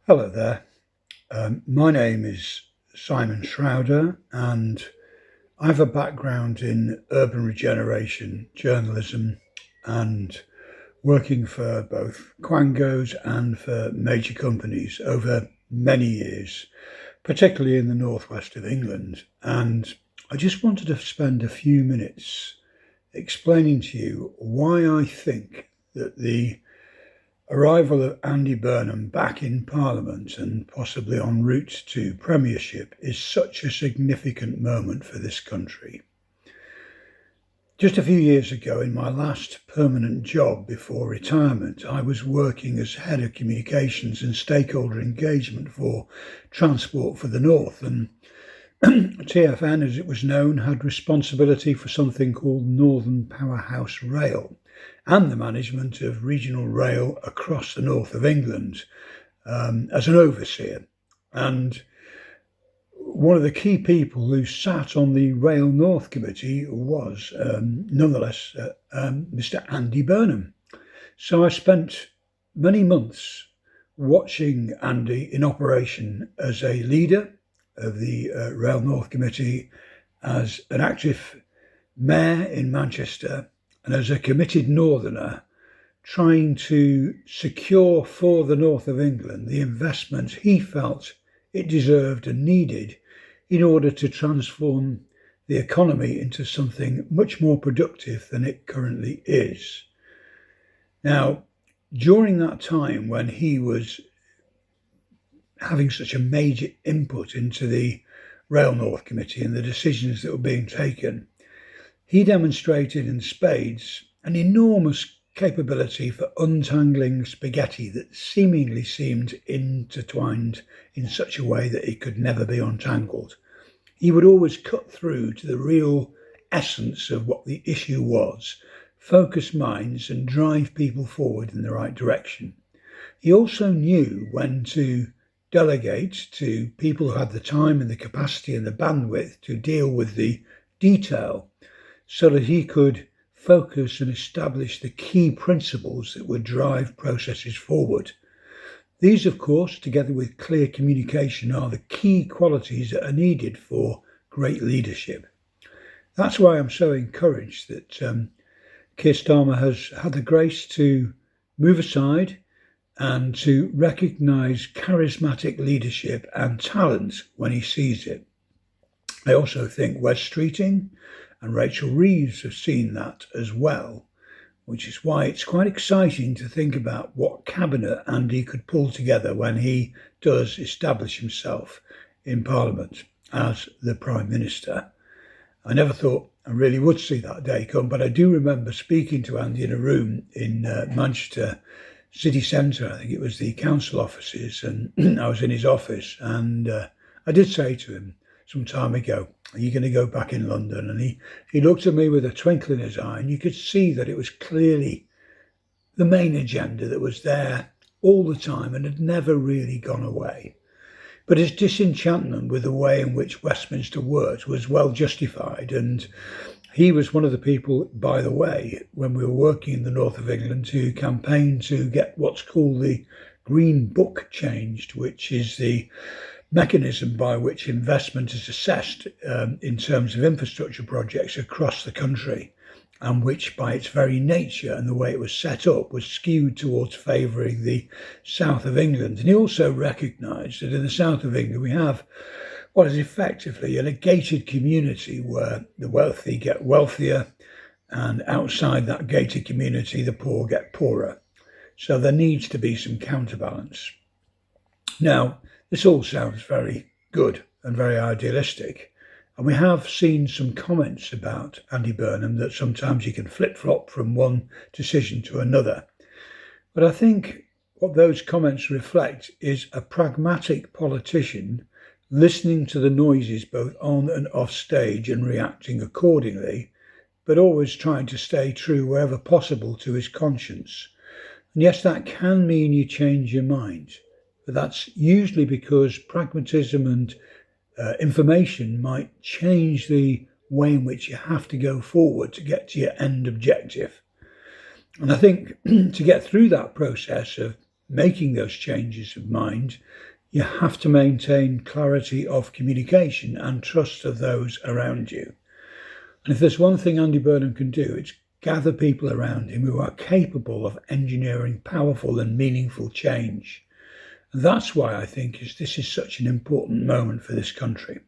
Hello there. My name is Simon Schrouder, and I have a background in urban regeneration, journalism, and working for both Quangos and for major companies over many years, particularly in the northwest of England. And I just wanted to spend a few minutes explaining to you why I think that the arrival of Andy Burnham back in Parliament and possibly en route to premiership is such a significant moment for this country. Just a few years ago, in my last permanent job before retirement, I was working as head of communications and stakeholder engagement for Transport for the North, and TfN, as it was known, had responsibility for something called Northern Powerhouse Rail and the management of regional rail across the north of England as an overseer. And one of the key people who sat on the Rail North Committee was nonetheless Mr. Andy Burnham. So I spent many months watching Andy in operation as a leader of the Rail North Committee, as an active mayor in Manchester, and as a committed northerner, trying to secure for the north of England the investment he felt it deserved and needed in order to transform the economy into something much more productive than it currently is. Now, during that time when he was having such a major input into the Rail North Committee and the decisions that were being taken, he demonstrated in spades an enormous capability for untangling spaghetti that seemingly seemed intertwined in such a way that it could never be untangled. He would always cut through to the real essence of what the issue was, focus minds and drive people forward in the right direction. He also knew when to delegate to people who had the time and the capacity and the bandwidth to deal with the detail, so that he could focus and establish the key principles that would drive processes forward. These, of course, together with clear communication, are the key qualities that are needed for great leadership. That's why I'm so encouraged that Keir Starmer has had the grace to move aside and to recognise charismatic leadership and talent when he sees it. I also think Wes Streeting and Rachel Reeves have seen that as well, which is why it's quite exciting to think about what cabinet Andy could pull together when he does establish himself in Parliament as the Prime Minister. I never thought I really would see that day come, but I do remember speaking to Andy in a room in Manchester city centre. I think it was the council offices, and I was in his office, and I did say to him some time ago, "Are you going to go back in London?" And he looked at me with a twinkle in his eye, and you could see that it was clearly the main agenda that was there all the time and had never really gone away. But his disenchantment with the way in which Westminster worked was well justified, and he was one of the people, by the way, when we were working in the north of England, to campaign to get what's called the Green Book changed, which is the mechanism by which investment is assessed in terms of infrastructure projects across the country, and which by its very nature and the way it was set up was skewed towards favouring the south of England. And he also recognised that in the south of England we have what is effectively a gated community where the wealthy get wealthier, and outside that gated community the poor get poorer. So there needs to be some counterbalance. Now, this all sounds very good and very idealistic, and we have seen some comments about Andy Burnham that sometimes he can flip-flop from one decision to another. But I think what those comments reflect is a pragmatic politician listening to the noises both on and off stage and reacting accordingly, but always trying to stay true wherever possible to his conscience. And yes, that can mean you change your mind, but that's usually because pragmatism and information might change the way in which you have to go forward to get to your end objective. And I think to get through that process of making those changes of mind, you have to maintain clarity of communication and trust of those around you. And if there's one thing Andy Burnham can do, it's gather people around him who are capable of engineering powerful and meaningful change. And that's why I think this is such an important moment for this country.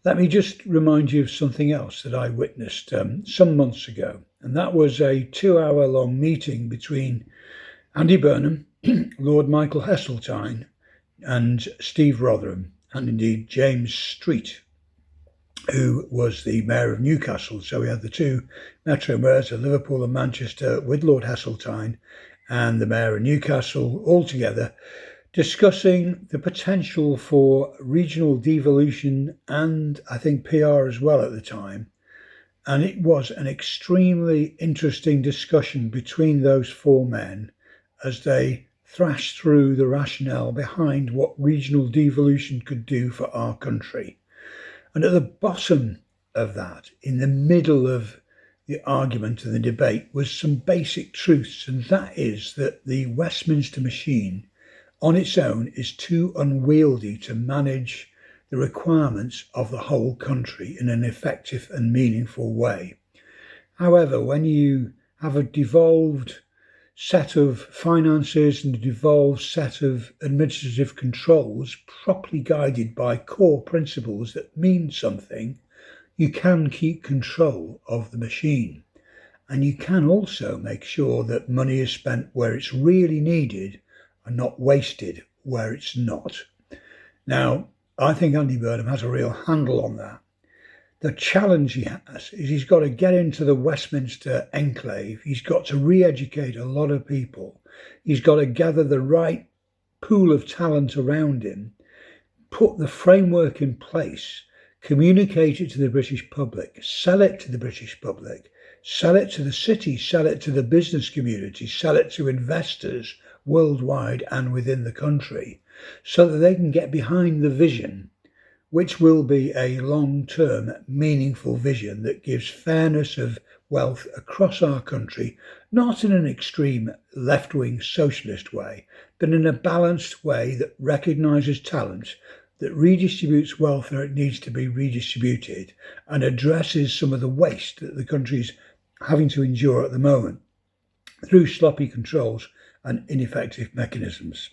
Let me just remind you of something else that I witnessed some months ago, and that was a 2-hour-long meeting between Andy Burnham, Lord Michael Heseltine, and Steve Rotherham, and indeed James Street, who was the Mayor of Newcastle. So we had the two Metro Mayors of Liverpool and Manchester with Lord Heseltine and the Mayor of Newcastle all together, discussing the potential for regional devolution and I think PR as well at the time. And it was an extremely interesting discussion between those four men as they thrashed through the rationale behind what regional devolution could do for our country. And at the bottom of that, in the middle of the argument and the debate, was some basic truths, and that is that the Westminster machine on its own is too unwieldy to manage the requirements of the whole country in an effective and meaningful way. However, when you have a devolved set of finances and a devolved set of administrative controls properly guided by core principles that mean something, you can keep control of the machine. And you can also make sure that money is spent where it's really needed and not wasted where it's not. Now, I think Andy Burnham has a real handle on that. The challenge he has is he's got to get into the Westminster enclave. He's got to re-educate a lot of people. He's got to gather the right pool of talent around him, put the framework in place, communicate it to the British public, sell it to the British public, sell it to the city, sell it to the business community, sell it to investors worldwide and within the country, so that they can get behind the vision, which will be a long-term, meaningful vision that gives fairness of wealth across our country, not in an extreme left-wing socialist way, but in a balanced way that recognises talent, that redistributes wealth where it needs to be redistributed, and addresses some of the waste that the country's having to endure at the moment through sloppy controls and ineffective mechanisms.